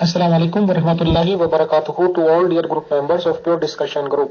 Assalamu alaikum warahmatullahi wabarakatuh to all dear group members of Pure Discussion Group.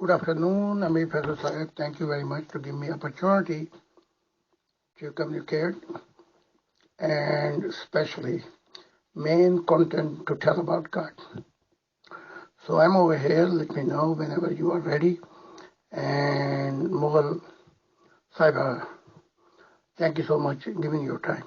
Good afternoon, Amir Faisal Sahib. Thank you very much to give me opportunity to communicate and especially main content to tell about God. So I'm over here. Let me know whenever you are ready. And Mughal Saiba, thank you so much for giving your time.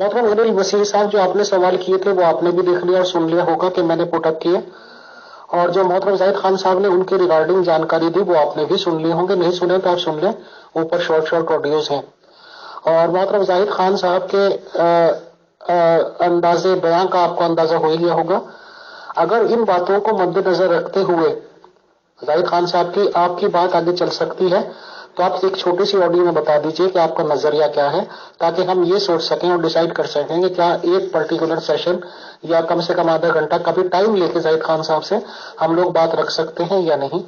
محترم علی وسیع صاحب، جو آپ نے سوال کیے تھے وہ آپ نے بھی دیکھ لیا اور سن لیا ہوگا کہ میں نے پٹ اپ کیے، اور جو محترم زاہد خان صاحب نے ان کے ریگارڈنگ جانکاری دی وہ آپ نے بھی سن لی ہوں گے، نہیں سنے تو آپ سن لیں، اوپر شارٹ آڈیوز ہیں۔ اور محترم زاہد خان صاحب کے انداز بیان کا آپ کو اندازہ ہو ہی گیا ہوگا۔ اگر ان باتوں کو مد نظر رکھتے ہوئے زاہد خان صاحب کی آپ کی بات آگے چل سکتی ہے تو آپ ایک چھوٹی سی آڈیو میں بتا دیجئے کہ آپ کا نظریہ کیا ہے، تاکہ ہم یہ سوچ سکیں اور ڈیسائیڈ کر سکیں کہ کیا ایک پرٹیکولر سیشن یا کم سے کم آدھا گھنٹہ کبھی ٹائم لے کے زاہد خان صاحب سے ہم لوگ بات رکھ سکتے ہیں یا نہیں۔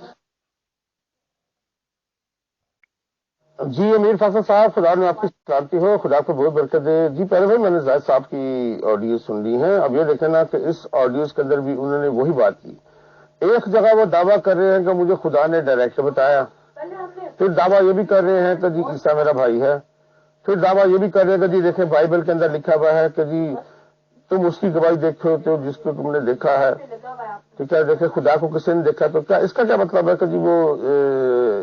جی امیر فیصل صاحب، خدا نے آپ کی سلامتی ہو، خدا کو بہت برکت دے۔ جی پہلے بھائی میں نے زاہد صاحب کی آڈیو سن لی ہیں، اب یہ دیکھیں نا کہ اس آڈیوز کے اندر بھی انہوں نے وہی بات کی۔ ایک جگہ وہ دعویٰ کر رہے ہیں کہ مجھے خدا نے ڈائریکٹ بتایا، پھر دعویٰ یہ بھی کر رہے ہیں کہ جی عیسیٰ میرا بھائی ہے، پھر دعویٰ یہ بھی کر رہے ہیں کہ جی دیکھیں بائبل کے اندر لکھا ہوا ہے کہ جی تم اس کی گواہی دیکھتے ہوتے ہو جس کو تم نے دیکھا ہے، ٹھیک ہے، دیکھیں خدا کو کسی نے دیکھا، تو کیا اس کا کیا مطلب ہے کہ جی وہ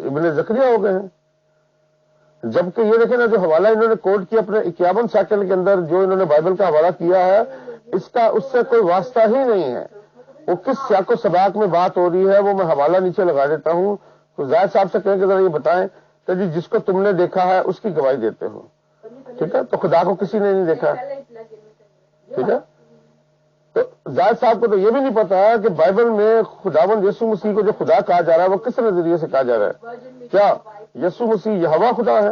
ابن زکریا ہو گئے ہیں؟ جبکہ یہ دیکھیں نا جو حوالہ انہوں نے کوٹ کیا اپنے 51 سیکنڈ کے اندر، جو انہوں نے بائبل کا حوالہ کیا ہے، اس سے کوئی واسطہ ہی نہیں ہے۔ وہ کس سیاق و سباق میں بات ہو رہی ہے وہ میں حوالہ نیچے لگا دیتا ہوں، تو زاہد صاحب سے کہیں کہ ذرا یہ بتائیں کہ جی جس کو تم نے دیکھا ہے اس کی گواہی دیتے ہو، ٹھیک ہے، تو خدا کو کسی نے نہیں دیکھا، ٹھیک ہے۔ تو زاہد صاحب کو تو یہ بھی نہیں پتا ہے کہ بائبل میں خداوند یسوع مسیح کو جو خدا کہا جا رہا ہے وہ کس نظریے سے کہا جا رہا ہے؟ کیا یسوع مسیح یہوہ خدا ہے؟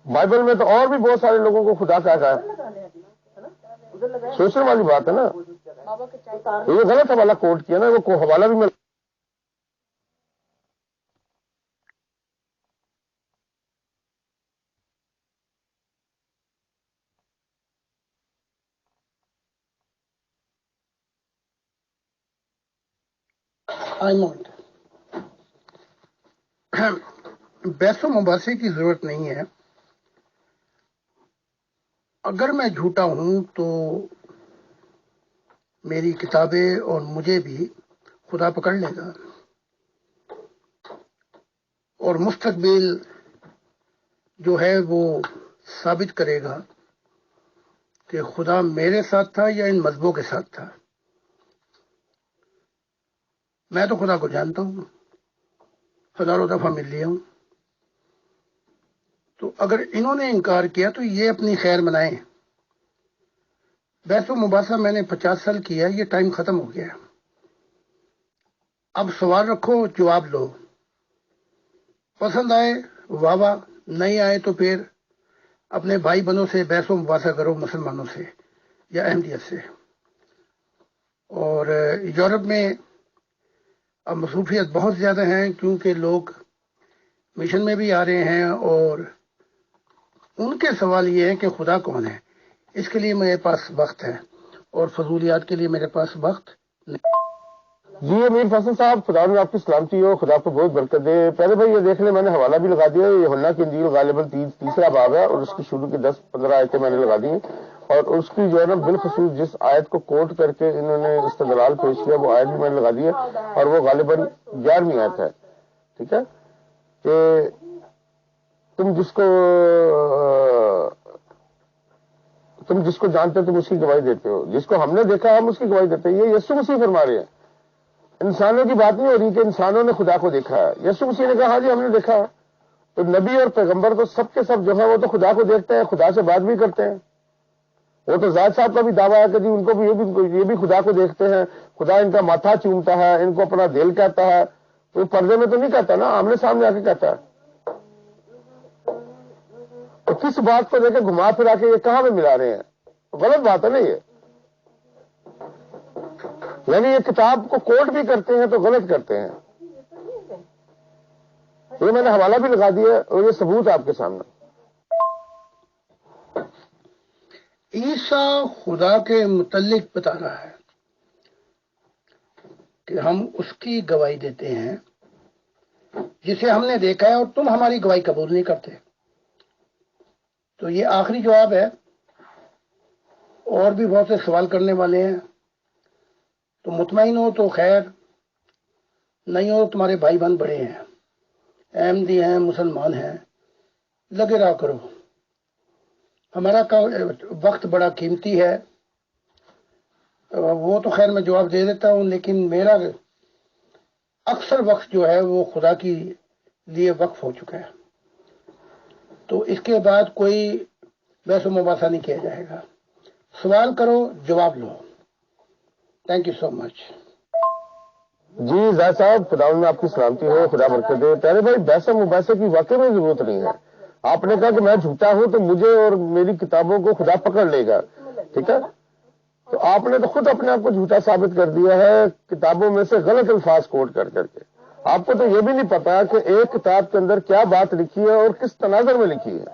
بائبل میں تو اور بھی بہت سارے لوگوں کو خدا کہا ہے، سوچنے والی بات ہے نا۔ یہ غلط حوالہ کوٹ کیا نا، وہ حوالہ بھی میں بحث و مباحثے کی ضرورت نہیں ہے۔ اگر میں جھوٹا ہوں تو میری کتابیں اور مجھے بھی خدا پکڑ لے گا، اور مستقبل جو ہے وہ ثابت کرے گا کہ خدا میرے ساتھ تھا یا ان مذہبوں کے ساتھ تھا۔ میں تو خدا کو جانتا ہوں، ہزاروں دفعہ مل لیا ہوں، تو اگر انہوں نے انکار کیا تو یہ اپنی خیر منائیں۔ بحث و مباحثہ میں نے 50 سال کیا، یہ ٹائم ختم ہو گیا۔ اب سوال رکھو، جواب لو، پسند آئے واہ واہ، نہیں آئے تو پھر اپنے بھائی بہنوں سے بحث و مباحثہ کرو، مسلمانوں سے یا احمدیت سے۔ اور یورپ میں اب مصروفیت بہت زیادہ ہیں، کیونکہ لوگ مشن میں بھی آ رہے ہیں، اور ان کے سوال یہ ہے کہ خدا کون ہے۔ اس کے لیے میرے پاس وقت ہے، اور فضولیات کے لیے میرے پاس وقت نہیں۔ جی امیر فیصل صاحب، خدا نے آپ کی سلامتی ہو، خدا کو بہت برکت دے۔ پہلے بھائی یہ دیکھ لیں، میں نے حوالہ بھی لگا دیا، یوحنا کی انجیل غالباً تیسرا باب ہے، اور اس کی شروع کی 10-15 آیتیں میں نے لگا دی ہیں، اور اس کی جو ہے نا بالخصوص جس آیت کو کوٹ کر کے انہوں نے استدلال پیش کیا وہ آیت بھی میں نے لگا دی ہے، اور وہ غالباً 11ویں آیت ہے، ٹھیک ہے، کہ تم جس کو جانتے ہو تم اس کی گواہی دیتے ہو، جس کو ہم نے دیکھا ہم اس کی گواہی دیتے ہیں۔ یہ یسوع مسیح فرما رہے ہیں، انسانوں کی بات نہیں ہو رہی کہ انسانوں نے خدا کو دیکھا ہے۔ یسوع مسیح نے کہا ہاں جی ہم نے دیکھا ہے۔ تو نبی اور پیغمبر تو سب کے سب جو ہے وہ تو خدا کو دیکھتے ہیں، خدا سے بات بھی کرتے ہیں۔ وہ تو زاہد صاحب کا بھی دعویٰ ہے کہ جی ان کو بھی یہ بھی خدا کو دیکھتے ہیں، خدا ان کا ماتھا چومتا ہے، ان کو اپنا دل کہتا ہے۔ تو پردے میں تو نہیں کہتا نا، آمنے سامنے آ کے کہتا ہے۔ تو کس بات کو لے کے گھما پھرا کے یہ کہاں میں ملا رہے ہیں؟ غلط بات ہے نا یہ، یعنی یہ کتاب کو کوٹ بھی کرتے ہیں تو غلط کرتے ہیں۔ یہ میں نے حوالہ بھی لگا دیا اور یہ ثبوت آپ کے سامنے۔ عیسیٰ خدا کے متعلق بتا رہا ہے کہ ہم اس کی گواہی دیتے ہیں جسے ہم نے دیکھا ہے، اور تم ہماری گواہی قبول نہیں کرتے۔ تو یہ آخری جواب ہے، اور بھی بہت سے سوال کرنے والے ہیں، تو مطمئن ہو تو خیر، نہیں ہو تمہارے بھائی بہن بڑے ہیں، احمدی ہیں، مسلمان ہیں، لگے رہا کرو۔ ہمارا وقت بڑا قیمتی ہے، وہ تو خیر میں جواب دے دیتا ہوں، لیکن میرا اکثر وقت جو ہے وہ خدا کی لیے وقف ہو چکا ہے، تو اس کے بعد کوئی بحث و مباحثہ نہیں کیا جائے گا۔ سوال کرو، جواب لو۔ تھینک یو سو مچ۔ جی زاہد صاحب، خدا میں آپ کی سلامتی ہو، خدا برکت دے۔ پیارے بھائی، بحث مباحثے کی واقعی میں ضرورت نہیں ہے۔ آپ نے کہا کہ میں جھوٹا ہوں تو مجھے اور میری کتابوں کو خدا پکڑ لے گا، ٹھیک ہے؟ تو آپ نے تو خود اپنے آپ کو جھوٹا ثابت کر دیا ہے کتابوں میں سے غلط الفاظ کوٹ کر کر کے۔ آپ کو تو یہ بھی نہیں پتا کہ ایک کتاب کے اندر کیا بات لکھی ہے اور کس تناظر میں لکھی ہے۔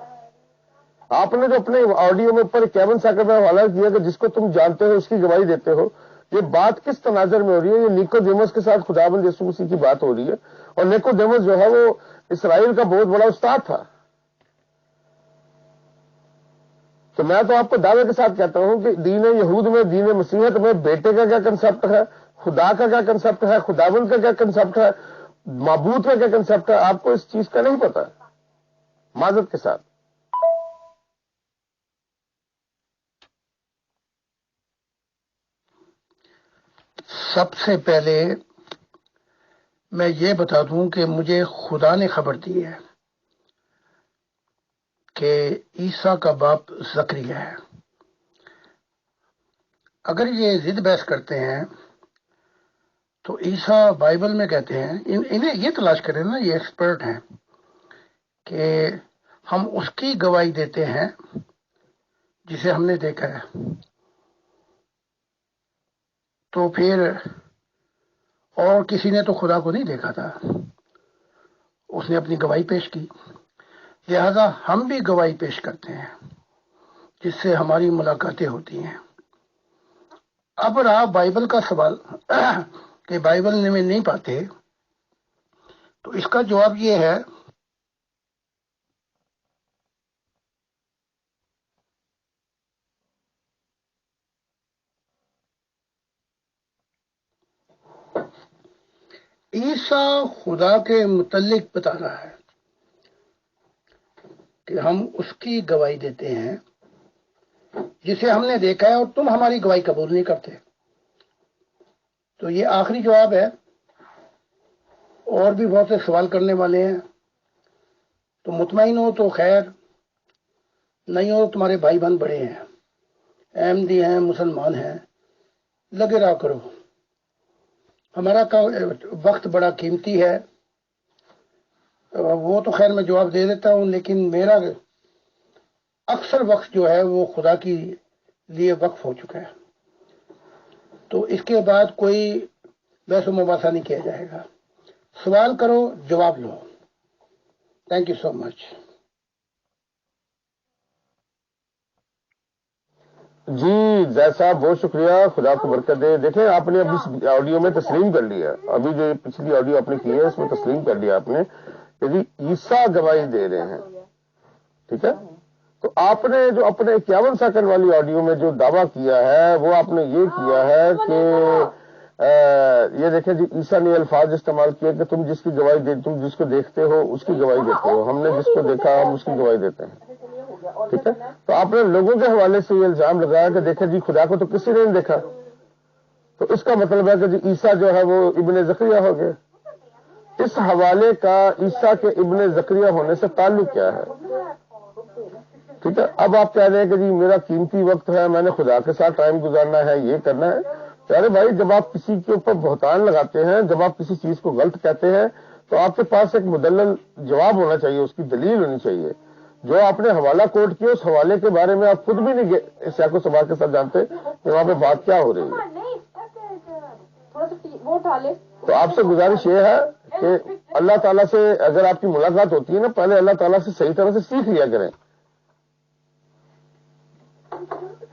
آپ نے جو اپنے آڈیو میں اوپر 51 سیکنڈ میں حوالہ کیا کہ جس کو تم جانتے ہو اس کی گواہی دیتے ہو، یہ بات کس تناظر میں ہو رہی ہے؟ یہ نیکودیمس کے ساتھ خداوند یسوع مسیح کی بات ہو رہی ہے، اور نیکودیمس جو ہے وہ اسرائیل کا بہت بڑا استاد تھا۔ تو میں تو آپ کو دعوے کے ساتھ کہتا ہوں کہ دین یہود میں، دین مسیحیت میں بیٹے کا کیا کنسپٹ ہے، خدا کا کیا کنسپٹ ہے، خداوند کا کیا کنسپٹ ہے، معبود کا کیا کنسپٹ ہے، آپ کو اس چیز کا نہیں پتا، معذرت کے ساتھ۔ سب سے پہلے میں یہ بتا دوں کہ مجھے خدا نے خبر دی ہے کہ عیسیٰ کا باپ زکریا ہے۔ اگر یہ ضد بحث کرتے ہیں تو عیسیٰ بائبل میں کہتے ہیں، انہیں یہ تلاش کریں نا، یہ ایکسپرٹ ہیں، کہ ہم اس کی گواہی دیتے ہیں جسے ہم نے دیکھا ہے۔ تو پھر اور کسی نے تو خدا کو نہیں دیکھا تھا، اس نے اپنی گواہی پیش کی، لہذا ہم بھی گواہی پیش کرتے ہیں جس سے ہماری ملاقاتیں ہوتی ہیں۔ اب رہا بائبل کا سوال کہ بائبل میں نہیں پاتے، تو اس کا جواب یہ ہے عیسیٰ خدا کے متعلق بتا رہا ہے کہ ہم اس کی گواہی دیتے ہیں جسے ہم نے دیکھا ہے، اور تم ہماری گواہی قبول نہیں کرتے۔ تو یہ آخری جواب ہے، اور بھی بہت سے سوال کرنے والے ہیں، تو مطمئن ہو تو خیر، نہیں ہو تمہارے بھائی بہن بڑے ہیں، احمدی ہیں، مسلمان ہیں، لگے رہا کرو۔ ہمارا وقت بڑا قیمتی ہے، وہ تو خیر میں جواب دے دیتا ہوں، لیکن میرا اکثر وقت جو ہے وہ خدا کی لیے وقف ہو چکا ہے، تو اس کے بعد کوئی بحث و مباحثہ نہیں کیا جائے گا۔ سوال کرو، جواب لو۔ تھینک یو سو مچ۔ جی زید صاحب، بہت شکریہ، خدا کو برکت دے۔ دیکھیں، آپ نے اب اس آڈیو میں تسلیم کر لیا، ابھی جو پچھلی آڈیو آپ نے کی ہے اس میں تسلیم کر لیا آپ نے کہ جی عیسیٰ گواہی دے رہے ہیں، ٹھیک ہے؟ تو آپ نے جو اپنے 51 سیکنڈ والی آڈیو میں جو دعویٰ کیا ہے وہ آپ نے یہ کیا ہے کہ یہ دیکھیں جی، عیسیٰ نے الفاظ استعمال کیے کہ تم جس کی گواہی دے، تم جس کو دیکھتے ہو اس کی گواہی دیتے ہو، ہم نے جس کو دیکھا ہم اس کی گواہی دیتے ہیں، ٹھیک ہے؟ تو آپ نے لوگوں کے حوالے سے یہ الزام لگایا کہ دیکھیں جی خدا کو تو کسی نے نہیں دیکھا، تو اس کا مطلب ہے کہ جی عیسیٰ جو ہے وہ ابن زکریا ہو گئے۔ اس حوالے کا عیسیٰ کے ابن زکریا ہونے سے تعلق کیا ہے؟ ٹھیک ہے، اب آپ کہہ رہے ہیں کہ جی میرا قیمتی وقت ہے، میں نے خدا کے ساتھ ٹائم گزارنا ہے، یہ کرنا ہے۔ پیارے بھائی، جب آپ کسی کے اوپر بہتان لگاتے ہیں، جب آپ کسی چیز کو غلط کہتے ہیں، تو آپ کے پاس ایک مدلل جواب ہونا چاہیے، اس کی دلیل ہونی چاہیے۔ جو آپ نے حوالہ کوٹ کیا اس حوالے کے بارے میں آپ خود بھی نہیں سیاق و سباق کے ساتھ جانتے کہ وہاں پہ بات کیا ہو رہی ہے۔ تو آپ سے گزارش یہ ہے کہ اللہ تعالیٰ سے اگر آپ کی ملاقات ہوتی ہے نا، پہلے اللہ تعالیٰ سے صحیح طرح سے سیکھ لیا کریں،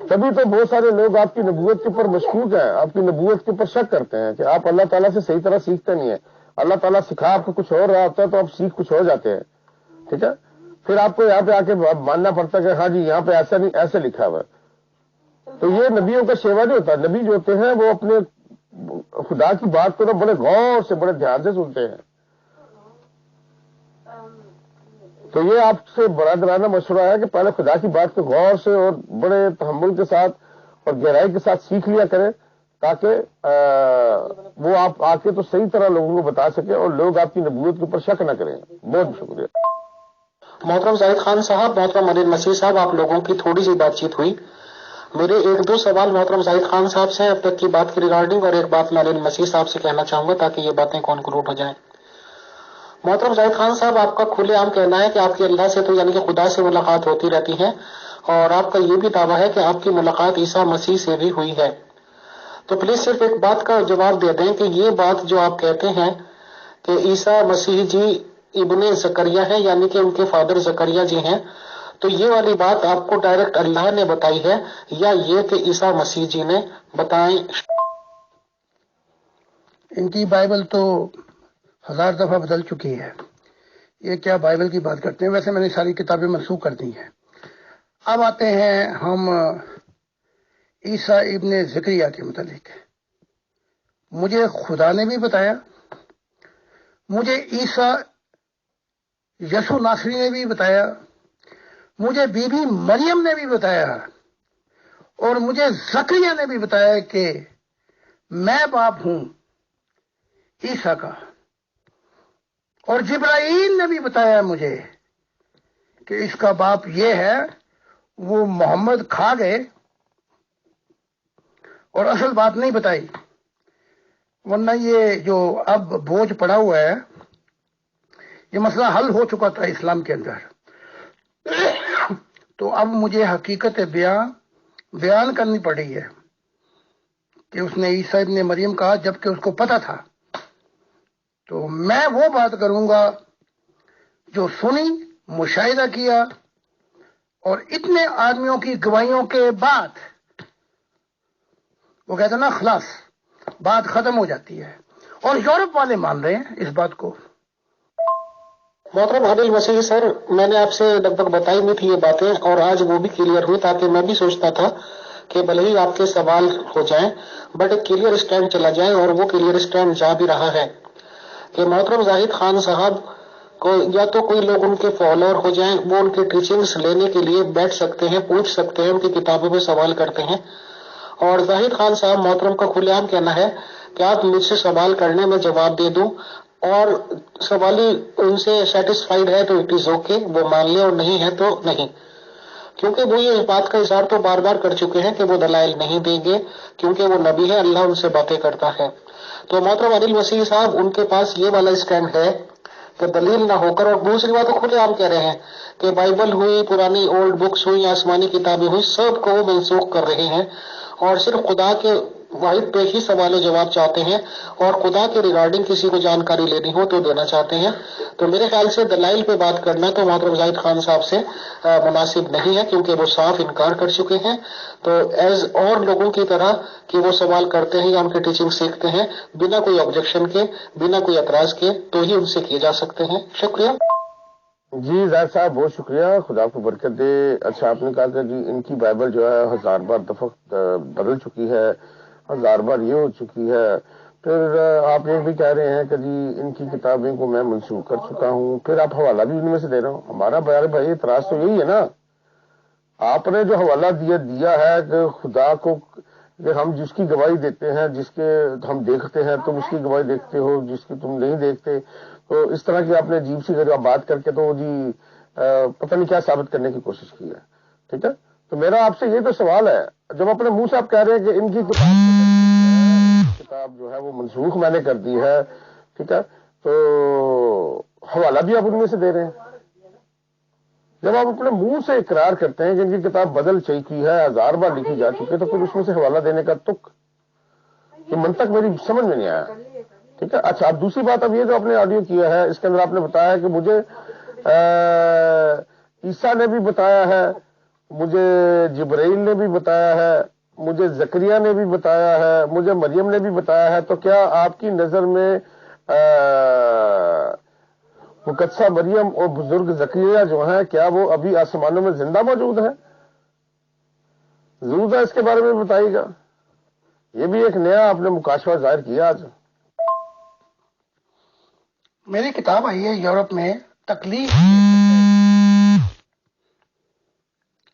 تبھی تو بہت سارے لوگ آپ کی نبوت کے اوپر مشکوک ہیں، آپ کی نبوت کے اوپر شک کرتے ہیں کہ آپ اللہ تعالیٰ سے صحیح طرح سیکھتے نہیں ہیں۔ اللہ تعالیٰ سکھا آپ کو کچھ اور رہا ہوتا ہے تو آپ سیکھ کچھ ہو جاتے ہیں، ٹھیک ہے؟ پھر آپ کو یہاں پہ آ کے ماننا پڑتا ہے کہ ہاں جی یہاں پہ ایسا نہیں، ایسے لکھا ہوا ہے۔ تو یہ نبیوں کا شیوا نہیں ہوتا۔ نبی جو ہوتے ہیں وہ اپنے خدا کی بات کو نا بڑے غور سے، بڑے دھیان سے سنتے ہیں۔ تو یہ آپ سے برادرانہ مشورہ ہے کہ پہلے خدا کی بات کو غور سے اور بڑے تحمل کے ساتھ اور گہرائی کے ساتھ سیکھ لیا کریں، تاکہ وہ آپ آ کے تو صحیح طرح لوگوں کو بتا سکے اور لوگ آپ کی نبوت کے اوپر شک نہ کریں۔ بہت شکریہ۔ محترم زاہد خان صاحب، محترم علی مسیح صاحب، آپ لوگوں کی تھوڑی سی بات چیت ہوئی۔ میرے ایک دو سوال محترم زاہد خان صاحب سے اب تک کی بات کی ریگارڈنگ، اور ایک بات میں علی مسیح صاحب سے کہنا چاہوں گا تاکہ یہ باتیں کنکلوڈ ہو جائیں۔ محترم زاہد خان صاحب، آپ کا کھلے عام کہنا ہے کہ آپ کی اللہ سے تو یعنی کہ خدا سے ملاقات ہوتی رہتی ہے، اور آپ کا یہ بھی دعویٰ ہے کہ آپ کی ملاقات عیسیٰ مسیح سے بھی ہوئی ہے۔ تو پلیز صرف ایک بات کا جواب دے دیں کہ یہ بات جو آپ کہتے ہیں کہ عیسیٰ مسیح جی ابن زکریا ہے، یعنی کہ ان کے فادر زکریا جی ہیں، تو یہ والی بات آپ کو ڈائریکٹ اللہ نے بتائی ہے یا یہ کہ عیسیٰ مسیح جی نے بتائیں؟ ان کی بائبل تو 1000 دفعہ بدل چکی ہے، یہ کیا بائبل کی بات کرتے ہیں؟ ویسے میں نے ساری کتابیں منسوخ کر دی ہیں۔ اب آتے ہیں ہم عیسیٰ ابن زکریا کے متعلق۔ مجھے خدا نے بھی بتایا، مجھے عیسیٰ یسوع ناصری نے بھی بتایا، مجھے بی بی مریم نے بھی بتایا، اور مجھے زکریا نے بھی بتایا کہ میں باپ ہوں عیسیٰ کا، اور جبرائیل نے بھی بتایا مجھے کہ اس کا باپ یہ ہے۔ وہ محمد کھا گئے اور اصل بات نہیں بتائی، ورنہ یہ جو اب بوجھ پڑا ہوا ہے، یہ مسئلہ حل ہو چکا تھا اسلام کے اندر۔ تو اب مجھے حقیقت بیان کرنی پڑی ہے کہ اس نے عیسیٰ ابن مریم کہا جبکہ اس کو پتا تھا۔ تو میں وہ بات کروں گا جو سنی، مشاہدہ کیا، اور اتنے آدمیوں کی گواہیوں کے بعد وہ کہتے ہیں نا خلاص، بات ختم ہو جاتی ہے، اور یورپ والے مان رہے ہیں اس بات کو۔ محترم عادل مسیح سر، میں نے آپ سے لگ بھگ بتائی نہیں تھی یہ باتیں، اور آج وہ بھی کلیئر ہوئی، تاکہ میں بھی سوچتا تھا کہ بھلے ہی آپ کے سوال ہو جائیں بٹ ایک کلیئر اسٹینڈ چلا جائے، اور وہ کلیئر اسٹینڈ جا بھی رہا ہے کہ محترم زاہد خان صاحب کو یا تو کوئی لوگ ان کے فالوور ہو جائیں، وہ ان کی ٹیچنگز لینے کے لیے بیٹھ سکتے ہیں، پوچھ سکتے ہیں، ان کی کتابوں میں سوال کرتے ہیں، اور زاہد خان صاحب محترم کا کھلے عام کہنا ہے کہ آپ مجھ سے سوال کرنے میں جواب دے دوں، اور سوالی ان سے سیٹسفائیڈ ہے تو اٹ از اوکے، وہ مان لے، اور نہیں ہے تو نہیں، کیونکہ وہ یہ بات کا اظہار تو بار بار کر چکے ہیں کہ وہ دلائل نہیں دیں گے، کیونکہ وہ نبی ہے، اللہ ان سے باتیں کرتا ہے۔ تو محترم عادل مسیح صاحب، ان کے پاس یہ والا اسٹینڈ ہے کہ دلیل نہ ہو کر، اور دوسری بات وہ کھلے عام کہہ رہے ہیں کہ بائبل ہوئی، پرانی اولڈ بکس ہوئی، آسمانی کتابیں ہوئی، سب کو وہ منسوخ کر رہے ہیں، اور صرف خدا کے واحد پہ ہی سوال و جواب چاہتے ہیں، اور خدا کے ریگارڈنگ کسی کو جانکاری لینی ہو تو دینا چاہتے ہیں۔ تو میرے خیال سے دلائل پہ بات کرنا تو محترم زاہد خان صاحب سے مناسب نہیں ہے، کیونکہ وہ صاف انکار کر چکے ہیں۔ تو ایز اور لوگوں کی طرح کہ وہ سوال کرتے ہیں یا ان کی ٹیچنگ سیکھتے ہیں، بنا کوئی آبجیکشن کے، بنا کوئی اعتراض کے، تو ہی ان سے کیے جا سکتے ہیں۔ شکریہ جی زاہد صاحب، بہت شکریہ، خدا کو برکت دے۔ اچھا، آپ نے کہا کہ جی ان کی بائبل جو ہے 1000 بار دفعہ بدل چکی ہے، 1000 بار یہ ہو چکی ہے، پھر آپ یہ بھی کہہ رہے ہیں کہ جی ان کی کتابیں کو میں منسوخ کر چکا ہوں، پھر آپ حوالہ بھی ان میں سے دے رہا ہوں۔ ہمارا بھائی اعتراض تو یہی ہے نا، آپ نے جو حوالہ دیا ہے کہ خدا کو، کہ ہم جس کی گواہی دیتے ہیں، جس کے ہم دیکھتے ہیں، تم اس کی گواہی دیکھتے ہو، جس کی تم نہیں دیکھتے، تو اس طرح کی آپ نے عجیب سی بات کر کے تو جی پتہ نہیں کیا ثابت کرنے کی کوشش کی ہے، ٹھیک ہے؟ تو میرا آپ سے یہ تو سوال ہے، جب اپنے منہ سے آپ کہہ رہے ہیں کہ ان کی کتاب جو ہے وہ منسوخ میں نے کر دی ہے، ٹھیک ہے، تو حوالہ بھی آپ ان میں سے دے رہے ہیں۔ جب آپ اپنے منہ سے اقرار کرتے ہیں کہ ان کی کتاب بدل چکی ہے، 1000 بار لکھی جا چکی ہے، تو پھر اس میں سے حوالہ دینے کا تک یہ منطق میری سمجھ میں نہیں آیا، ٹھیک ہے؟ اچھا، اب دوسری بات، اب یہ جو آپ نے آڈیو کیا ہے اس کے اندر آپ نے بتایا کہ مجھے عیسیٰ نے بھی بتایا ہے، مجھے جبرائیل نے بھی بتایا ہے، مجھے زکریا نے بھی بتایا ہے، مجھے مریم نے بھی بتایا ہے، تو کیا آپ کی نظر میں مقدسہ مریم اور بزرگ زکریا جو ہیں، کیا وہ ابھی آسمانوں میں زندہ موجود ہیں؟ ضرور ہے، اس کے بارے میں بتائیے گا۔ یہ بھی ایک نیا آپ نے مکاشفہ ظاہر کیا آج۔ میری کتاب آئی ہے یورپ میں، تکلیف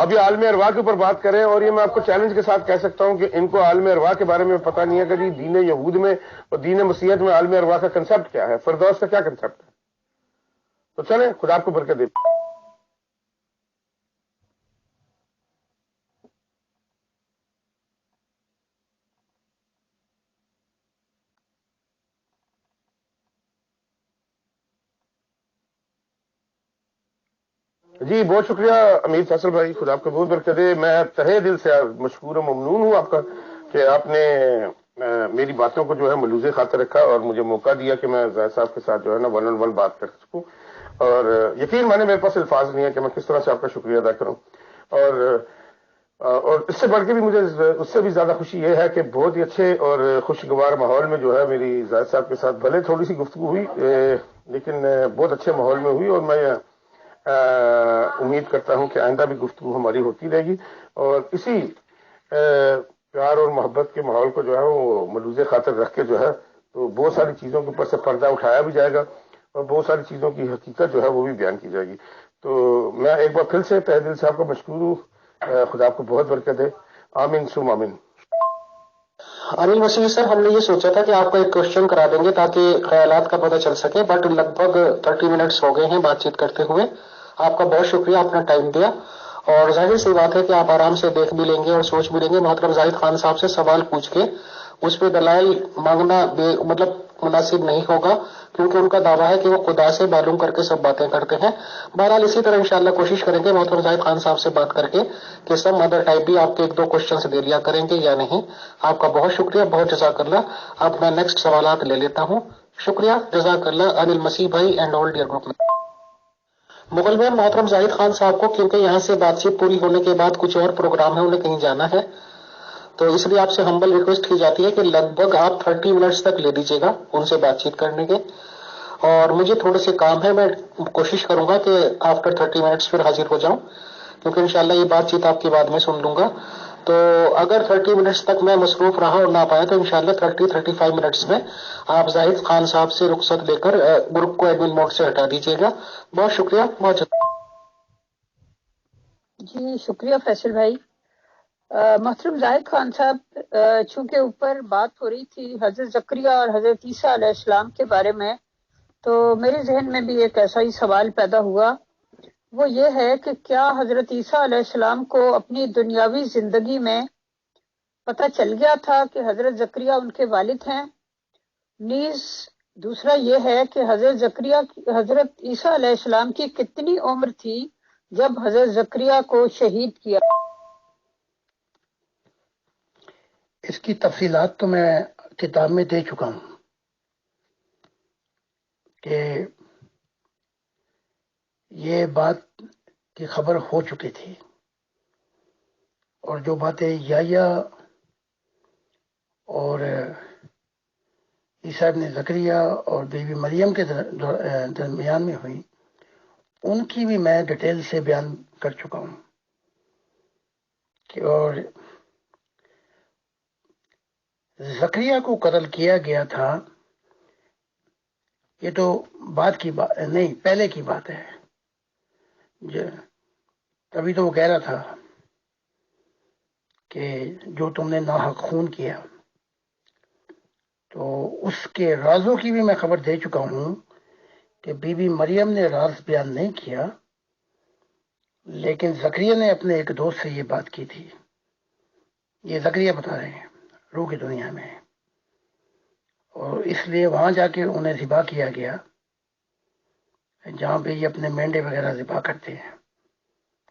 اب یہ عالم ارواح کے اوپر بات کریں، اور یہ میں آپ کو چیلنج کے ساتھ کہہ سکتا ہوں کہ ان کو عالم ارواح کے بارے میں پتہ نہیں ہے کہ جی دین یہود میں اور دین مسیحیت میں عالم ارواح کا کنسپٹ کیا ہے، فردوس کا کیا کنسپٹ ہے. تو چلیں، خدا آپ کو برکت دے. جی بہت شکریہ امیر فیصل بھائی، خدا آپ کو بہت برکت دے. میں تہہ دل سے مشکور و ممنون ہوں آپ کا کہ آپ نے میری باتوں کو جو ہے ملوز خاطر رکھا اور مجھے موقع دیا کہ میں زاہد صاحب کے ساتھ جو ہے نا 1 on 1 بات کر سکوں. اور یقین مانے میرے پاس الفاظ نہیں ہے کہ میں کس طرح سے آپ کا شکریہ ادا کروں. اور اس سے بڑھ کے بھی مجھے اس سے بھی زیادہ خوشی یہ ہے کہ بہت ہی اچھے اور خوشگوار ماحول میں جو ہے میری زاہد صاحب کے ساتھ بھلے تھوڑی سی گفتگو ہوئی لیکن بہت اچھے ماحول میں ہوئی. اور میں امید کرتا ہوں کہ آئندہ بھی گفتگو ہماری ہوتی رہے گی اور اسی پیار اور محبت کے ماحول کو جو ہے وہ ملوز خاطر رکھ کے جو ہے تو بہت ساری چیزوں کے اوپر سے پردہ اٹھایا بھی جائے گا اور بہت ساری چیزوں کی حقیقت جو ہے وہ بھی بیان کی جائے گی. تو میں ایک بار پھر سے تہ دل سے آپ کو مشکور ہوں. خدا آپ کو بہت برکت دے. آمین ثم آمین. انل مسیح سر، ہم نے یہ سوچا تھا کہ آپ کو ایک کوشچن کرا دیں گے تاکہ خیالات کا پتہ چل سکے، بٹ لگ بھگ 30 منٹس ہو گئے ہیں بات چیت کرتے ہوئے. آپ کا بہت شکریہ، اپنا ٹائم دیا. اور ظاہر سی بات ہے کہ آپ آرام سے دیکھ بھی لیں گے اور سوچ بھی لیں گے. محترم زاہد خان صاحب سے سوال پوچھ کے اس پہ دلائل مانگنا مطلب مناسب نہیں ہوگا، کیونکہ ان کا دعویٰ ہے کہ وہ خدا سے معلوم کر کے سب باتیں کرتے ہیں. بہرحال اسی طرح انشاءاللہ کوشش کریں گے محترم زاہد خان صاحب سے بات کر کے کہ سب مدر ٹائپ بھی آپ کے 1-2 کوشچنس دے لیا کریں گے یا نہیں. آپ کا بہت شکریہ، بہت جزاک اللہ. اب میں نیکسٹ سوالات لے لیتا ہوں. شکریہ، جزاک اللہ انل مسیح بھائی and all dear group. Mughal میں محترم زاہد خان صاحب کو کیونکہ یہاں سے بات چیت پوری ہونے کے بعد کچھ اور پروگرام ہے، انہیں کہیں جانا ہے، تو اس لیے آپ سے ہمبل ریکویسٹ کی جاتی ہے کہ لگ بھگ آپ 30 منٹس تک لے دیجیے گا ان سے بات چیت کرنے کے. اور مجھے تھوڑے سے کام ہے، میں کوشش کروں گا کہ آفٹر 30 منٹس پھر حاضر ہو جاؤں، کیونکہ انشاءاللہ یہ بات چیت آپ کی بعد میں سن لوں گا. تو اگر 30 منٹس تک میں مصروف رہا اور نہ پایا تو انشاءاللہ 30-35 منٹس میں آپ زاہد خان صاحب سے رخصت لے کر گروپ کو ایڈمن موڈ سے ہٹا دیجیے گا. بہت شکریہ، بہت جی شکریہ فیصل بھائی. محترم زاہد خان صاحب، چونکہ اوپر بات ہو رہی تھی حضرت زکریا اور حضرت عیسیٰ علیہ السلام کے بارے میں، تو میرے ذہن میں بھی ایک ایسا ہی سوال پیدا ہوا. وہ یہ ہے کہ کیا حضرت عیسیٰ علیہ السلام کو اپنی دنیاوی زندگی میں پتہ چل گیا تھا کہ حضرت زکریا ان کے والد ہیں؟ نیز دوسرا یہ ہے کہ حضرت عیسیٰ علیہ السلام کی کتنی عمر تھی جب حضرت زکریا کو شہید کیا؟ اس کی تفصیلات تو میں کتاب میں دے چکا ہوں کہ یہ بات کی خبر ہو چکی تھی، اور جو باتیں یحییٰ اور عیسیٰ ابن زکریا اور بیوی مریم کے درمیان میں ہوئی، ان کی بھی میں ڈیٹیل سے بیان کر چکا ہوں. اور زکریا کو قتل کیا گیا تھا، یہ تو بعد کی بات نہیں، پہلے کی بات ہے. تبھی تو وہ کہہ رہا تھا کہ جو تم نے ناحق خون کیا، تو اس کے رازوں کی بھی میں خبر دے چکا ہوں کہ بی بی مریم نے راز بیان نہیں کیا، لیکن زکریا نے اپنے ایک دوست سے یہ بات کی تھی. یہ زکریا بتا رہے ہیں روح کی دنیا میں، اور اس لیے وہاں جا کے انہیں ذبح کیا گیا جہاں پہ یہ اپنے مینڈے وغیرہ ذبح کرتے ہیں،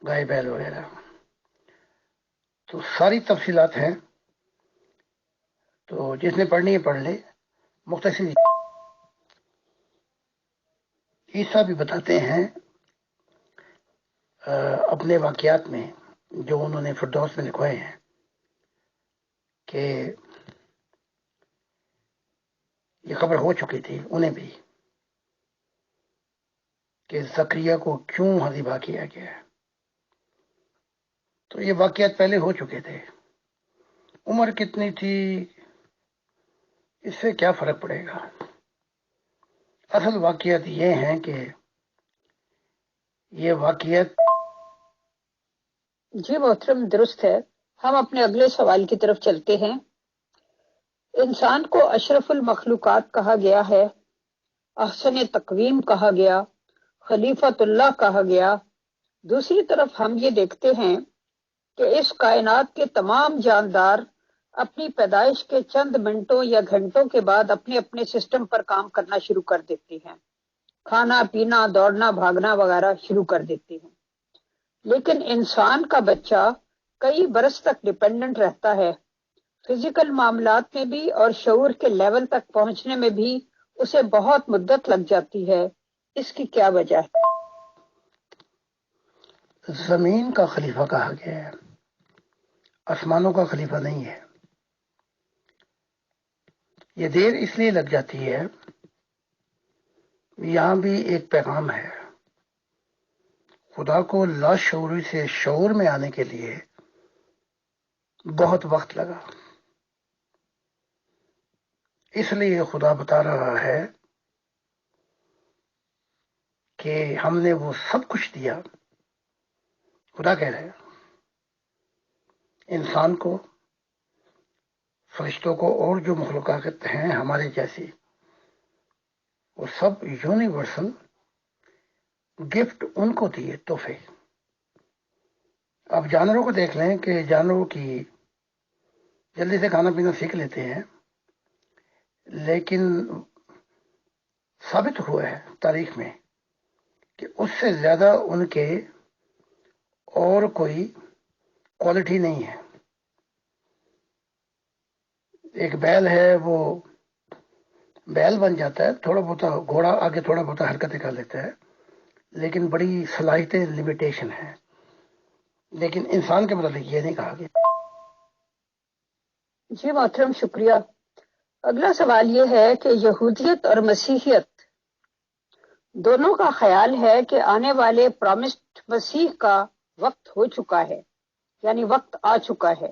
گائے بیل وغیرہ. تو ساری تفصیلات ہیں، تو جس نے پڑھنی ہے پڑھ لے. مختصر عیسیٰ بھی بتاتے ہیں اپنے واقعات میں جو انہوں نے فردوس میں لکھوائے ہیں کہ یہ خبر ہو چکی تھی انہیں بھی کہ زکریا کو کیوں ذبح کیا گیا. تو یہ واقعات پہلے ہو چکے تھے. عمر کتنی تھی اس سے کیا فرق پڑے گا؟ اصل واقعات یہ ہیں کہ یہ واقعات. جی محترم، درست ہے۔ ہم اپنے اگلے سوال کی طرف چلتے ہیں۔ انسان کو اشرف المخلوقات کہا گیا ہے، احسن تقویم کہا گیا، خلیفۃ اللہ کہا گیا۔ دوسری طرف ہم یہ دیکھتے ہیں کہ اس کائنات کے تمام جاندار اپنی پیدائش کے چند منٹوں یا گھنٹوں کے بعد اپنے اپنے سسٹم پر کام کرنا شروع کر دیتے ہیں، کھانا پینا، دوڑنا بھاگنا وغیرہ شروع کر دیتے ہیں۔ لیکن انسان کا بچہ کئی برس تک ڈیپینڈنٹ رہتا ہے، فزیکل معاملات میں بھی اور شعور کے لیول تک پہنچنے میں بھی اسے بہت مدت لگ جاتی ہے۔ اس کی کیا وجہ ہے؟ زمین کا خلیفہ کہا گیا ہے، آسمانوں کا خلیفہ نہیں ہے۔ یہ دیر اس لیے لگ جاتی ہے، یہاں بھی ایک پیغام ہے۔ خدا کو لاشعوری سے شعور میں آنے کے لیے بہت وقت لگا، اس لیے خدا بتا رہا ہے کہ ہم نے وہ سب کچھ دیا۔ خدا کہہ رہے ہیں انسان کو، فرشتوں کو اور جو مخلوقات ہیں ہمارے جیسی، وہ سب یونیورسل گفٹ ان کو دیے، تحفے۔ اب جانوروں کو دیکھ لیں کہ جانوروں کی جلدی سے کھانا پینا سیکھ لیتے ہیں، لیکن ثابت ہوا ہے تاریخ میں کہ اس سے زیادہ ان کے اور کوئی کوالٹی نہیں ہے۔ ایک بیل ہے، وہ بیل بن جاتا ہے، تھوڑا بہت گھوڑا آگے تھوڑا بہت حرکتیں کر لیتا ہے، لیکن بڑی صلاحیتیں لمیٹیشن ہے۔ لیکن انسان کے متعلق یہ نہیں کہا گیا۔ جی محترم، شکریہ۔ اگلا سوال یہ ہے کہ یہودیت اور مسیحیت دونوں کا خیال ہے کہ آنے والے پرامسڈ مسیح کا وقت ہو چکا ہے، یعنی وقت آ چکا ہے۔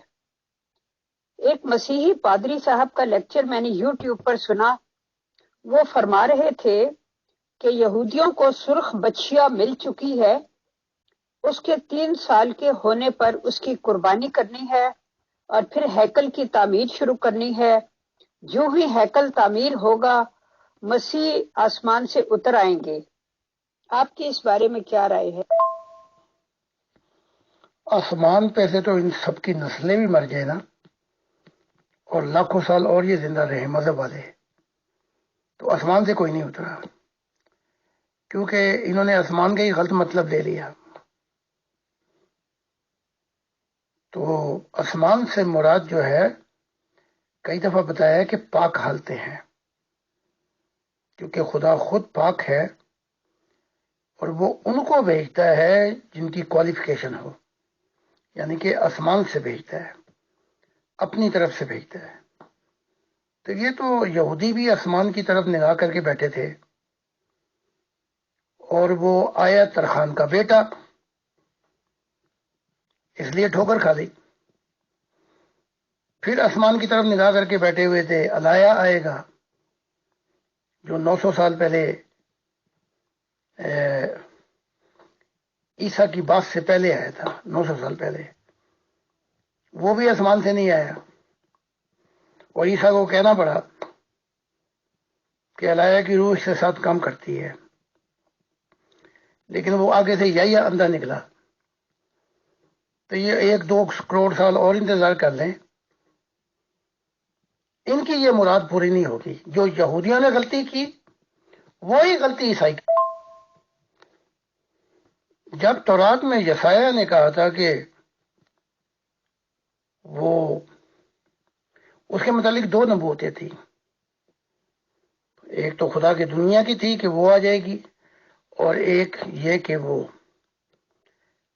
ایک مسیحی پادری صاحب کا لیکچر میں نے یوٹیوب پر سنا، وہ فرما رہے تھے کہ یہودیوں کو سرخ بچیا مل چکی ہے، اس کے 3 سال کے ہونے پر اس کی قربانی کرنی ہے اور پھر ہیکل کی تعمیر شروع کرنی ہے۔ جو ہی ہیکل تعمیر ہوگا مسیح آسمان سے اتر آئیں گے۔ آپ کی اس بارے میں کیا رائے ہے؟ آسمان پہ سے تو ان سب کی نسلیں بھی مر جائے نا، اور لاکھوں سال اور یہ زندہ رہے مذہب والے، تو آسمان سے کوئی نہیں اترا، کیونکہ انہوں نے آسمان کا ہی غلط مطلب لے لیا۔ تو آسمان سے مراد جو ہے، کئی دفعہ بتایا ہے کہ پاک حالتیں ہیں، کیونکہ خدا خود پاک ہے اور وہ ان کو بھیجتا ہے جن کی کوالیفیکیشن ہو، یعنی کہ آسمان سے بھیجتا ہے، اپنی طرف سے بھیجتا ہے۔ تو یہ تو یہودی بھی آسمان کی طرف نگاہ کر کے بیٹھے تھے، اور وہ آیا ترخان کا بیٹا، اس لیے ٹھوکر کھا لی۔ پھر آسمان کی طرف نگاہ کر کے بیٹھے ہوئے تھے، الایا آئے گا جو 900 سال پہلے عیسیٰ کی بات سے پہلے آیا تھا، 900 سال پہلے، وہ بھی آسمان سے نہیں آیا، اور عیسیٰ کو کہنا پڑا کہ الایا کی روح اس کے ساتھ کام کرتی ہے، لیکن وہ آگے سے یا اندھا نکلا۔ تو یہ 1-2 کروڑ سال اور انتظار کر لیں، ان کی یہ مراد پوری نہیں ہوگی۔ جو یہودیوں نے غلطی کی وہی غلطی عیسائی کی۔ جب تورات میں یسایہ نے کہا تھا کہ وہ اس کے متعلق 2 نبوتیں تھیں، ایک تو خدا کی دنیا کی تھی کہ وہ آ جائے گی، اور ایک یہ کہ وہ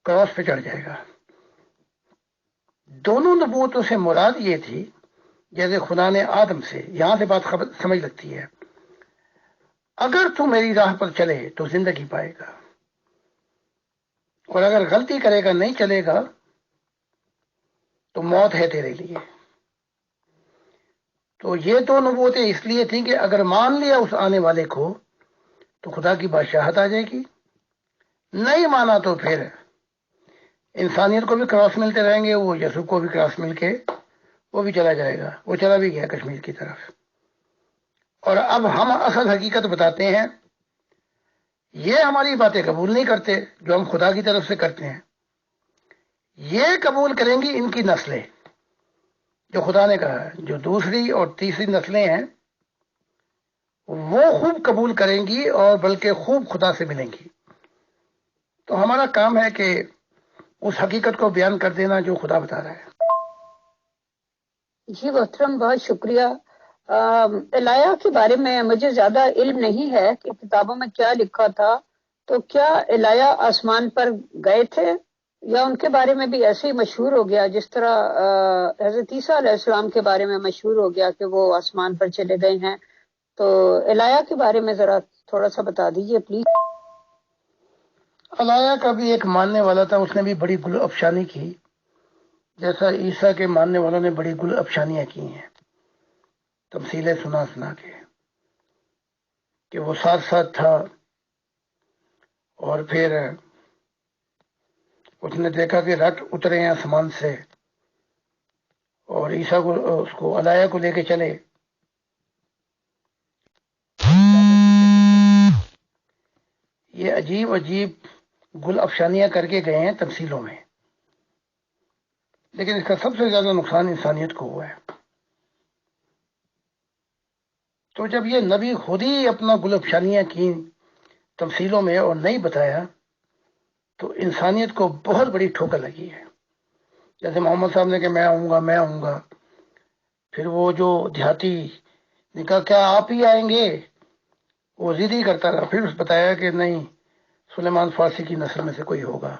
کراس پہ چڑھ جائے گا۔ دونوں نبوتوں سے مراد یہ تھی، جیسے خدا نے آدم سے، یہاں سے بات سمجھ لگتی ہے، اگر تو میری راہ پر چلے تو زندگی پائے گا، اور اگر غلطی کرے گا، نہیں چلے گا، تو موت ہے تیرے لیے۔ تو یہ 2 نبوتیں اس لیے تھیں کہ اگر مان لیا اس آنے والے کو تو خدا کی بادشاہت آ جائے گی، نہیں مانا تو پھر انسانیت کو بھی کراس ملتے رہیں گے، وہ یسوع کو بھی کراس مل کے وہ بھی چلا جائے گا، وہ چلا بھی گیا کشمیر کی طرف۔ اور اب ہم اصل حقیقت بتاتے ہیں، یہ ہماری باتیں قبول نہیں کرتے جو ہم خدا کی طرف سے کرتے ہیں، یہ قبول کریں گی ان کی نسلیں، جو خدا نے کہا ہے جو دوسری اور تیسری نسلیں ہیں وہ خوب قبول کریں گی اور بلکہ خوب خدا سے ملیں گی۔ تو ہمارا کام ہے کہ اس حقیقت کو بیان کر دینا جو خدا بتا رہا ہے۔ جی محترم، بہت شکریہ۔ الہیہ کے بارے میں مجھے زیادہ علم نہیں ہے کہ کتابوں میں کیا لکھا تھا، تو کیا الہیہ آسمان پر گئے تھے یا ان کے بارے میں بھی ایسے ہی مشہور ہو گیا جس طرح حضرت عیسیٰ علیہ السلام کے بارے میں مشہور ہو گیا کہ وہ آسمان پر چلے گئے ہیں؟ تو الہیہ کے بارے میں ذرا تھوڑا سا بتا دیجئے پلیز۔ الہیہ کا بھی ایک ماننے والا تھا، اس نے بھی بڑی گل افشانی کی، جیسا عیسیٰ کے ماننے والوں نے بڑی گل افشانیاں کی ہیں، تمثیلیں سنا سنا کے کہ وہ ساتھ ساتھ تھا، اور پھر اس نے دیکھا کہ رٹ اترے ہیں آسمان سے اور عیسیٰ کو اس کو الہیہ کو لے کے چلے۔ یہ عجیب عجیب گل افشانیاں کر کے گئے ہیں تمثیلوں میں، لیکن اس کا سب سے زیادہ نقصان انسانیت کو ہوا ہے۔ تو جب یہ نبی خود ہی اپنا گل افشانیاں کی تمثیلوں میں اور نہیں بتایا تو انسانیت کو بہت بڑی ٹھوکر لگی ہے۔ جیسے محمد صاحب نے کہ میں آؤں گا میں آؤں گا، پھر وہ جو دیہاتی نے کہا کیا آپ ہی آئیں گے، وہ ضد ہی کرتا رہا، پھر اس بتایا کہ نہیں، سلیمان فارسی کی نسل میں سے کوئی ہوگا۔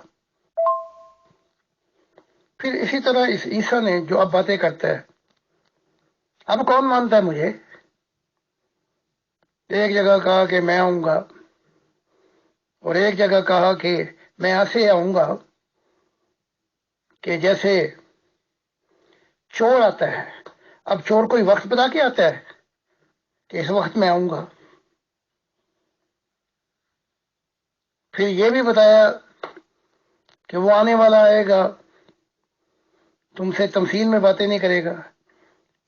پھر اسی طرح اس عیسیٰ نے جو اب باتیں کرتا ہے، اب کون مانتا ہے مجھے؟ ایک جگہ کہا کہ میں آؤں گا اور ایک جگہ کہا کہ میں ایسے آؤں گا کہ جیسے چور آتا ہے۔ اب چور کوئی وقت بتا کے آتا ہے کہ اس وقت میں آؤں گا؟ پھر یہ بھی بتایا کہ وہ آنے والا آئے گا، تم سے تمثیل میں باتیں نہیں کرے گا۔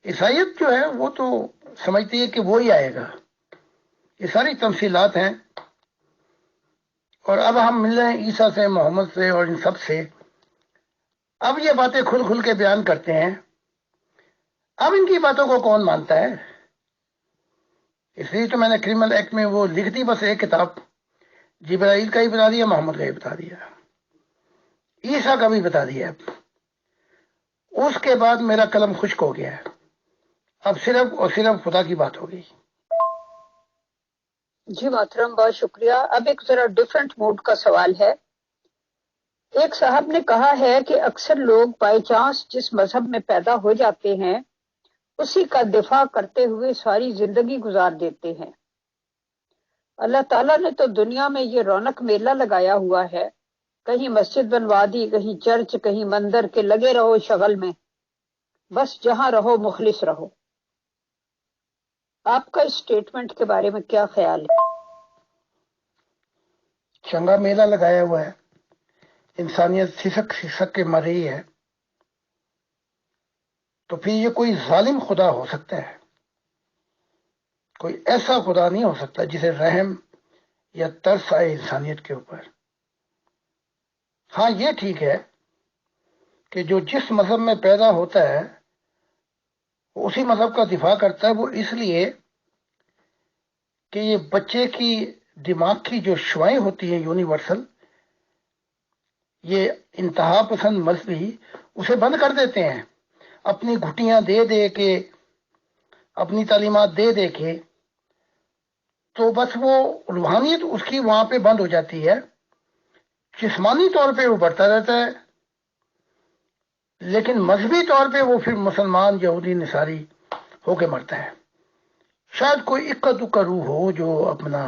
عیسائیت جو ہے وہ تو سمجھتی ہے کہ وہی آئے گا، یہ ساری تمثیلات ہیں۔ اور اب ہم مل رہے ہیں عیسیٰ سے، محمد سے اور ان سب سے، اب یہ باتیں کھل کھل کے بیان کرتے ہیں۔ اب ان کی باتوں کو کون مانتا ہے؟ اس لیے تو میں نے کرمنل ایکٹ میں وہ لکھ دی، بس ایک کتاب، جبرائیل کا ہی بتا دیا، محمد کا ہی بتا دیا، عیسیٰ کا بھی بتا دیا۔ اس کے بعد میرا قلم خشک ہو گیا ہے، اب صرف اور صرف خدا کی بات ہوگی۔ جی محترم، بہت شکریہ۔ اب ایک ذرا ڈیفرنٹ موڈ کا سوال ہے۔ ایک صاحب نے کہا ہے کہ اکثر لوگ بائی چانس جس مذہب میں پیدا ہو جاتے ہیں اسی کا دفاع کرتے ہوئے ساری زندگی گزار دیتے ہیں۔ اللہ تعالیٰ نے تو دنیا میں یہ رونق میلہ لگایا ہوا ہے، کہیں مسجد بنوا دی، کہیں چرچ، کہیں مندر، کے لگے رہو شغل میں، بس جہاں رہو مخلص رہو۔ آپ کا اس سٹیٹمنٹ کے بارے میں کیا خیال ہے؟ چنگا میلہ لگایا ہوا ہے، انسانیت سسک سسک کے مر رہی ہے، تو پھر یہ کوئی ظالم خدا ہو سکتا ہے؟ کوئی ایسا خدا نہیں ہو سکتا جسے رحم یا ترس آئے انسانیت کے اوپر۔ ہاں یہ ٹھیک ہے کہ جو جس مذہب میں پیدا ہوتا ہے وہ اسی مذہب کا دفاع کرتا ہے، وہ اس لیے کہ یہ بچے کی دماغ کی جو شعائیں ہوتی ہیں یونیورسل، یہ انتہا پسند مذہبی اسے بند کر دیتے ہیں، اپنی گھٹیاں دے دے کے، اپنی تعلیمات دے دے کے، تو بس وہ روحانیت اس کی وہاں پہ بند ہو جاتی ہے۔ جسمانی طور پہ وہ بڑھتا رہتا ہے، لیکن مذہبی طور پہ وہ پھر مسلمان، یہودی، نصاری ہو کے مرتا ہے۔ شاید کوئی اکا دکا روح ہو جو اپنا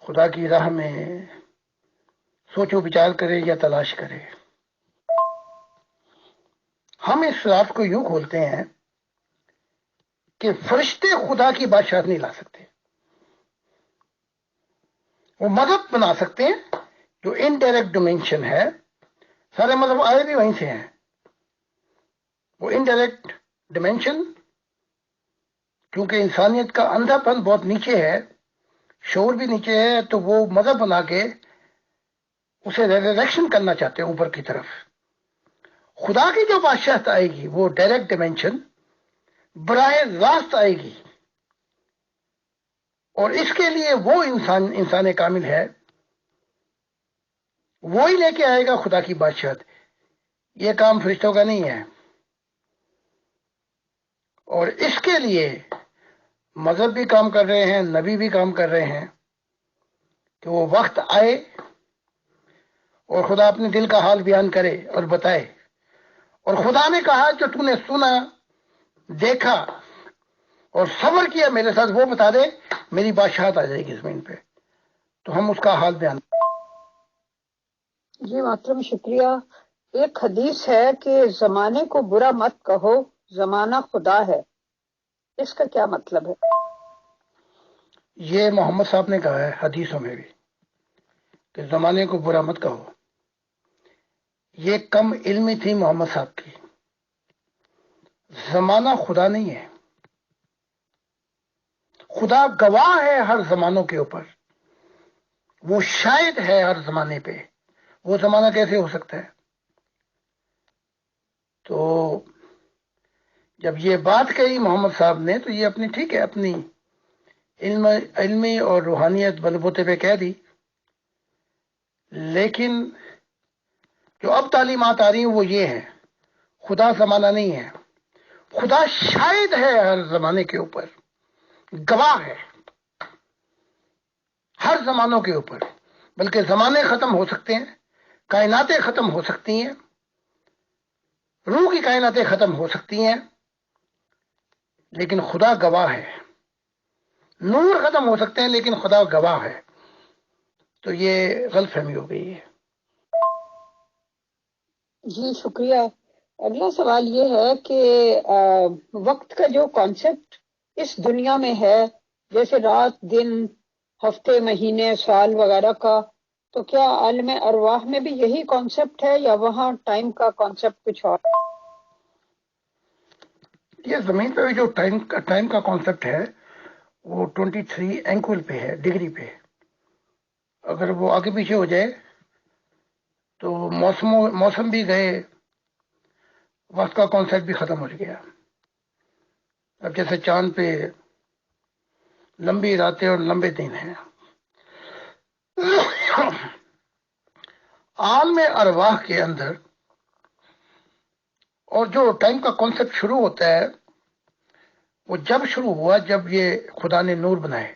خدا کی راہ میں سوچ و بچار کرے یا تلاش کرے۔ ہم اس رات کو یوں کھولتے ہیں کہ فرشتے خدا کی بادشاہت نہیں لا سکتے، وہ مذہب بنا سکتے ہیں جو انڈائریکٹ ڈومینشن ہے، سارے مذہب آئے بھی وہیں سے ہیں. وہ انڈائریکٹ ڈائمینشن، کیونکہ انسانیت کا اندھا پن بہت نیچے ہے، شعور بھی نیچے ہے، تو وہ مذہب بنا کے اسے ریزریکشن کرنا چاہتے ہیں اوپر کی طرف. خدا کی جو بادشاہت آئے گی وہ ڈائریکٹ ڈائمینشن براہ راست آئے گی، اور اس کے لیے وہ انسان کامل ہے، وہی لے کے آئے گا خدا کی بادشاہت. یہ کام فرشتوں کا نہیں ہے. اور اس کے لیے مذہب بھی کام کر رہے ہیں، نبی بھی کام کر رہے ہیں کہ وہ وقت آئے اور خدا اپنے دل کا حال بیان کرے اور بتائے. اور خدا نے کہا جو تو نے سنا، دیکھا اور صبر کیا میرے ساتھ، وہ بتا دے، میری بادشاہت آ جائے گی زمین پہ. تو ہم اس کا حال بیان. جی محترم شکریہ. ایک حدیث ہے کہ زمانے کو برا مت کہو، زمانہ خدا ہے. اس کا کیا مطلب ہے؟ یہ محمد صاحب نے کہا ہے حدیثوں میں بھی کہ زمانے کو برا مت کہو. یہ کم علمی تھی محمد صاحب کی. زمانہ خدا نہیں ہے، خدا گواہ ہے ہر زمانوں کے اوپر. وہ شاہد ہے ہر زمانے پہ. وہ زمانہ کیسے ہو سکتا ہے؟ تو جب یہ بات کہی محمد صاحب نے تو یہ اپنی ٹھیک ہے، اپنی علمی اور روحانیت بلبوتے پہ کہہ دی. لیکن جو اب تعلیمات آ رہی ہیں وہ یہ ہیں، خدا زمانہ نہیں ہے، خدا شاہد ہے ہر زمانے کے اوپر، گواہ ہے ہر زمانوں کے اوپر. بلکہ زمانے ختم ہو سکتے ہیں، کائناتیں ختم ہو سکتی ہیں، روح کی کائناتیں ختم ہو سکتی ہیں، لیکن خدا گواہ ہے. نور ختم ہو سکتے ہیں لیکن خدا گواہ ہے. تو یہ غلط فہمی ہو گئی ہے. جی شکریہ. اگلا سوال یہ ہے کہ وقت کا جو کانسیپٹ اس دنیا میں ہے، جیسے رات، دن، ہفتے، مہینے، سال وغیرہ کا، تو کیا عالم ارواح میں بھی یہی کانسیپٹ ہے یا وہاں ٹائم کا کانسیپٹ کچھ اور؟ یہ زمین پہ جو ٹائم کا کانسیپٹ ہے وہ 23 اینکول پہ ہے، ڈگری پہ. اگر وہ آگے پیچھے ہو جائے تو موسم بھی گئے، وقت کا کانسیپٹ بھی ختم ہو گیا. اب جیسے چاند پہ لمبی راتیں اور لمبے دن ہیں. عالم ارواح کے اندر اور جو ٹائم کا کانسیپٹ شروع ہوتا ہے وہ جب شروع ہوا جب یہ خدا نے نور بنائے.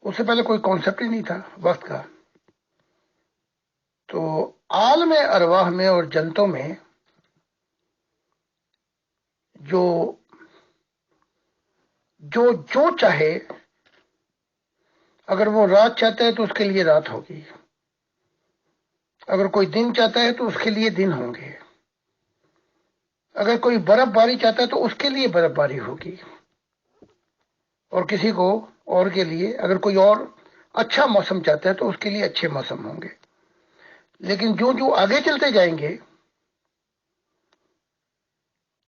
اس سے پہلے کوئی کانسیپٹ ہی نہیں تھا وقت کا. تو عالم ارواح میں اور جنتوں میں جو چاہے، اگر وہ رات چاہتا ہے تو اس کے لیے رات ہوگی، اگر کوئی دن چاہتا ہے تو اس کے لیے دن ہوں گے، اگر کوئی برف باری چاہتا ہے تو اس کے لیے برف باری ہوگی، اور کسی کو اور کے لیے اگر کوئی اور اچھا موسم چاہتا ہے تو اس کے لیے اچھے موسم ہوں گے. لیکن جو آگے چلتے جائیں گے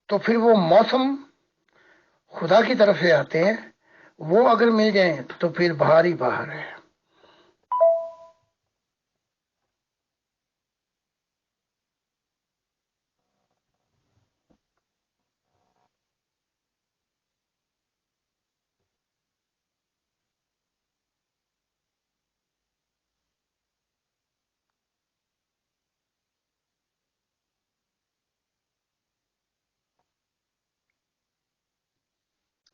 تو پھر وہ موسم خدا کی طرف سے آتے ہیں، وہ اگر مل جائیں تو پھر بہار ہی بہار ہے.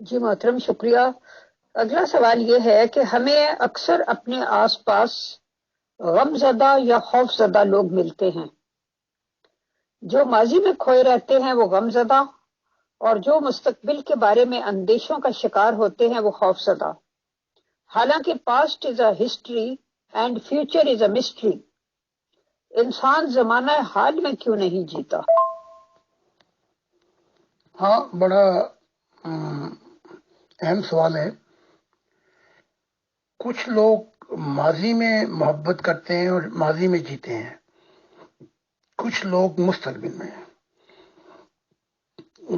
جی محترم شکریہ. اگلا سوال یہ ہے کہ ہمیں اکثر اپنے آس پاس غم زدہ یا خوف زدہ لوگ ملتے ہیں. جو ماضی میں کھوئے رہتے ہیں وہ غم زدہ، اور جو مستقبل کے بارے میں اندیشوں کا شکار ہوتے ہیں وہ خوف زدہ. حالانکہ past is a history and future is a mystery. انسان زمانہ حال میں کیوں نہیں جیتا؟ ہاں، بڑا اہم سوال ہے. کچھ لوگ ماضی میں محبت کرتے ہیں اور ماضی میں جیتے ہیں، کچھ لوگ مستقبل میں ہیں،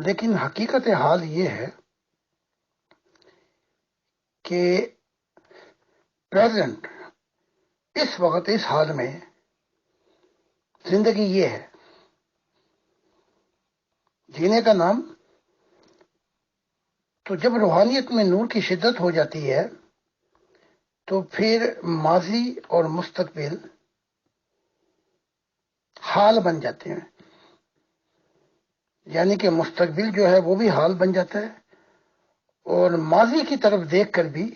لیکن حقیقت حال یہ ہے کہ پریزنٹ اس وقت اس حال میں زندگی یہ ہے، جینے کا نام تو جب روحانیت میں نور کی شدت ہو جاتی ہے تو پھر ماضی اور مستقبل حال بن جاتے ہیں، یعنی کہ مستقبل جو ہے وہ بھی حال بن جاتا ہے، اور ماضی کی طرف دیکھ کر بھی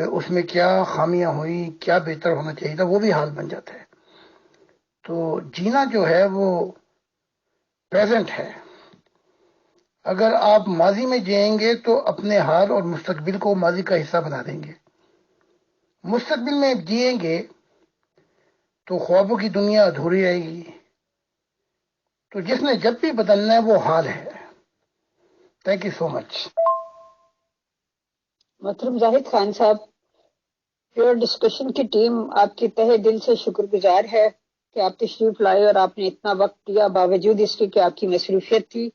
اس میں کیا خامیاں ہوئی، کیا بہتر ہونا چاہیے تھا، وہ بھی حال بن جاتا ہے۔ تو جینا جو ہے وہ پریزنٹ ہے۔ اگر آپ ماضی میں جئیں گے تو اپنے حال اور مستقبل کو ماضی کا حصہ بنا دیں گے، مستقبل میں جئیں گے تو خوابوں کی دنیا ادھوری رہے گی۔ تو جس نے جب بھی بدلنا ہے وہ حال ہے۔ تھینک یو سو مچ۔ محترم زاہد خان صاحب، پیور ڈسکشن کی ٹیم آپ کی تہہ دل سے شکر گزار ہے کہ آپ تشریف لائے اور آپ نے اتنا وقت دیا، باوجود اس کے کہ آپ کی مصروفیت تھی۔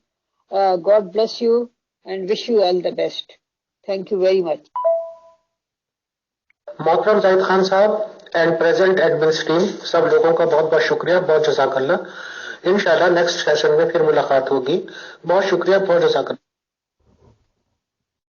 God bless you and wish you all the best. Thank you very much. محترم زاہد خان صاحب اینڈ پریزنٹ ایڈمنس ٹیم، سب لوگوں کا بہت بہت شکریہ، بہت جزاک اللہ۔ انشاءاللہ نیکسٹ سیشن میں پھر ملاقات ہوگی۔ بہت شکریہ، بہت جزاک اللہ۔